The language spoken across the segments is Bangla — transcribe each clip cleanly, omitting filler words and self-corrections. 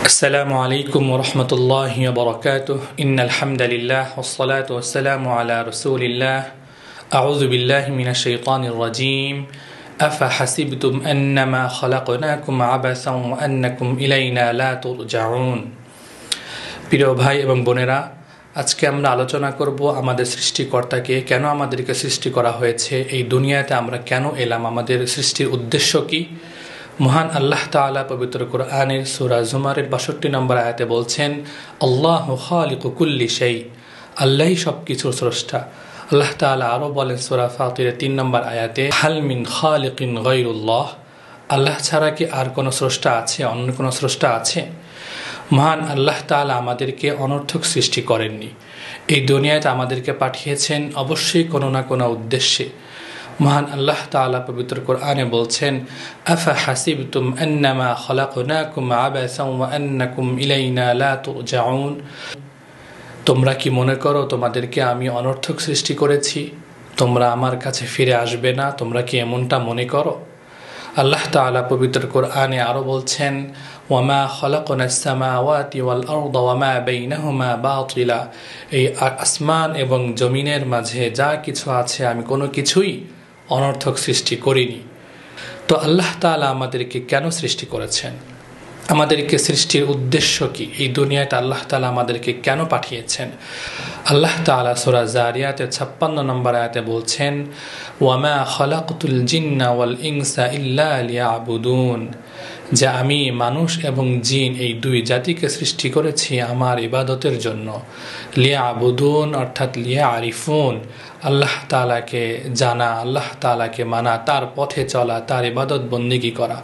السلام عليكم ورحمة الله وبركاته إن الحمد لله والصلاة والسلام على رسول الله أعوذ بالله من الشيطان الرجيم أفحسبتم أنما خلقناكم عبثا وأنكم إلينا لا ترجعون প্রিয় ভাই এবং বোনেরা, আজকে আমরা আলোচনা করব আমাদের সৃষ্টিকর্তাকে, কেন আমাদেরকে সৃষ্টি করা হয়েছে, এই দুনিয়াতে আমরা কেন এলাম, আমাদের সৃষ্টির উদ্দেশ্য কি। মহান আল্লাহ তাআলা পবিত্র কোরআনের সূরা জুমারের ৬২ নম্বর আয়াতে বলছেন, আল্লাহু খালিকু কুল্লি শাই, আল্লাহই সবকিছুর স্রষ্টা। আল্লাহ তাআলা আরও বলেন সূরা ফাতিরের ৩ নম্বর আয়াতে, হাল মিন খালিকিন গায়রুল্লাহ, আল্লাহ ছাড়া কি আর কোনো স্রষ্টা আছে, অন্য কোনো স্রষ্টা আছে। মহান আল্লাহ তাআলা আমাদেরকে অনর্থক সৃষ্টি করেননি, এই দুনিয়াতে আমাদেরকে পাঠিয়েছেন অবশ্যই কোনো না কোনো উদ্দেশ্যে। মহান আল্লাহ তাআলা পবিত্র কোরআনে বলছেন, আফা হাসিবতুম আন্নামা খলাকনাকুম আবাসান ওয়া আন্নাকুম ইলাইনা লা তুরজাউন, তোমরা কি মনে করো তোমাদেরকে আমি অনর্থক সৃষ্টি করেছি, তোমরা আমার কাছে ফিরে আসবে না, তোমরা কি এমনটা মনে করো। আল্লাহ তাআলা পবিত্র কোরআনে আরও বলছেন, ওয়ামা খলাকনাস সামাওয়াতি ওয়াল আরদা ওয়ামা বাইনাহুমা বাতিলা, এই আসমান এবং জমিনের মাঝে যা কিছু আছে আমি কোনো কিছুই অনর্থক সৃষ্টি করিনি। তো আল্লাহ তাআলা আমাদেরকে কেন সৃষ্টি করেছেন, আমাদেরকে সৃষ্টির উদ্দেশ্য কি, এই দুনিয়াতে আল্লাহ তাআলা আমাদেরকে কেন পাঠিয়েছেন। আল্লাহ তাআলা সূরা জারিয়াতের ৫৬ নম্বর আয়াতে বলছেন, ওয়ামা খলাকতুল জিন্না ওয়াল ইনসা ইল্লা লিয়াবুদুন, যে আমি মানুষ এবং জিন এই দুই জাতিকে সৃষ্টি করেছি আমার ইবাদতের জন্য। লিয়াবুদুন অর্থাৎ লিয়ারিফুন, আল্লাহ তাআলাকে জানা, আল্লাহ তাআলাকে মানা, তার পথে চলা, তার ইবাদত বন্দিগি করা।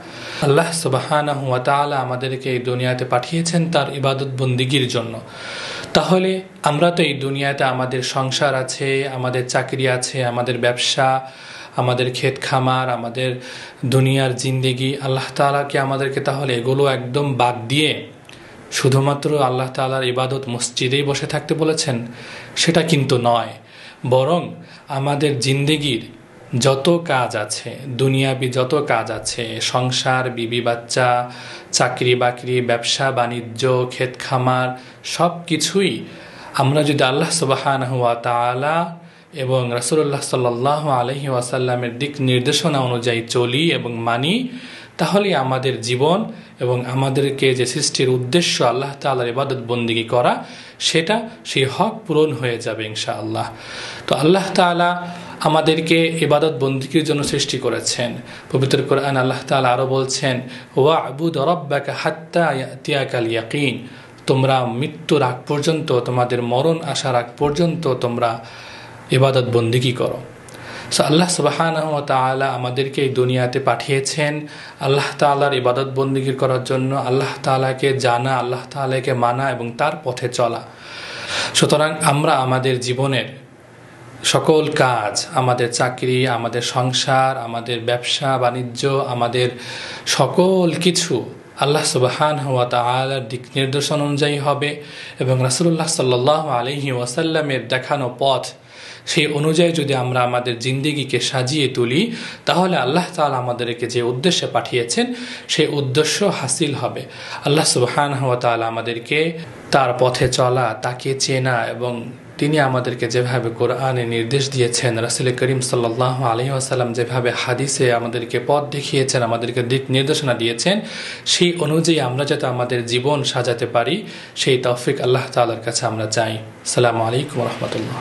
আল্লাহ সুবহানাহু ওয়া তাআলা আমাদেরকে এই দুনিয়াতে পাঠিয়েছেন তার ইবাদত বন্দিগির জন্য। তাহলে আমরা তো এই দুনিয়াতে আমাদের সংসার আছে, আমাদের চাকরি আছে, আমাদের ব্যবসা, আমাদের ক্ষেত খামার, আমাদের দুনিয়ার জিন্দেগি, আল্লাহ তাআলাকে আমাদেরকে তাহলে এগুলো একদম বাদ দিয়ে শুধুমাত্র আল্লাহ তাআলার ইবাদত মসজিদেই বসে থাকতে বলেছেন? সেটা কিন্তু নয়, বরং আমাদের জিন্দেগির যত কাজ আছে, দুনিয়াবি যত কাজ আছে, সংসার, বিবি বাচ্চা, চাকরি বাকরি, ব্যবসা বাণিজ্য, ক্ষেত খামার, সব কিছুই আমরা যদি আল্লাহ সুবহানাহু ওয়া তাআলা এবং রাসূলুল্লাহ সাল্লাল্লাহু আলাইহি ওয়াসাল্লামের দিক নির্দেশনা অনুযায়ী চলি এবং মানি, তাহলে আমাদের জীবন এবং আমাদেরকে যে সৃষ্টির উদ্দেশ্য আল্লাহ তাআলার ইবাদত বন্দেগী করা, সেটা সেই হক পূরণ হয়ে যাবে ইনশাআল্লাহ। তো আল্লাহ তাআলা আমাদেরকে ইবাদত বন্দেগীর জন্য সৃষ্টি করেছেন। পবিত্র কোরআন আল্লাহ তাআলা আরও বলছেন, ওয়া'বুদ রাব্বাকা হাত্তা ইয়াতিয়াকাল ইয়াকিন, তোমরা মৃত্যুর আগ পর্যন্ত, তোমাদের মরণ আসার আগ পর্যন্ত তোমরা ইবাদত বন্দেগী করো। সো আল্লাহ সুবহানাহু ওয়া তাআলা আমাদেরকে এই দুনিয়াতে পাঠিয়েছেন আল্লাহ তাআলার ইবাদত বন্দেগী করার জন্য, আল্লাহ তাআলাকে জানা, আল্লাহ তাআলাকে মানা এবং তার পথে চলা। সুতরাং আমরা আমাদের জীবনের সকল কাজ, আমাদের চাকরি, আমাদের সংসার, আমাদের ব্যবসা বাণিজ্য, আমাদের সকল কিছু আল্লাহ সুবহানাহু ওয়া তাআলার দিক নির্দেশন অনুযায়ী হবে এবং রাসূলুল্লাহ সাল্লাল্লাহু আলাইহি ওয়াসাল্লামের দেখানো পথ, সেই অনুযায়ী যদি আমরা আমাদের জিন্দেগিকে সাজিয়ে তুলি, তাহলে আল্লাহ তাআলা আমাদেরকে যে উদ্দেশ্যে পাঠিয়েছেন সেই উদ্দেশ্য হাসিল হবে। আল্লাহ সুবহানাহু ওয়া তাআলা আমাদেরকে তার পথে চলা, তাকে চেনা এবং তিনি আমাদেরকে যেভাবে কোরআনে নির্দেশ দিয়েছেন, রাসূল করিম সাল্লাল্লাহু আলাইহি ওয়াসাল্লাম যেভাবে হাদিসে আমাদেরকে পথ দেখিয়েছেন, আমাদেরকে দিক নির্দেশনা দিয়েছেন, সেই অনুযায়ী আমরা যাতে আমাদের জীবন সাজাতে পারি, সেই তৌফিক আল্লাহ তাআলার কাছে আমরা চাই। আসসালামু আলাইকুম ওয়া রাহমাতুল্লাহ।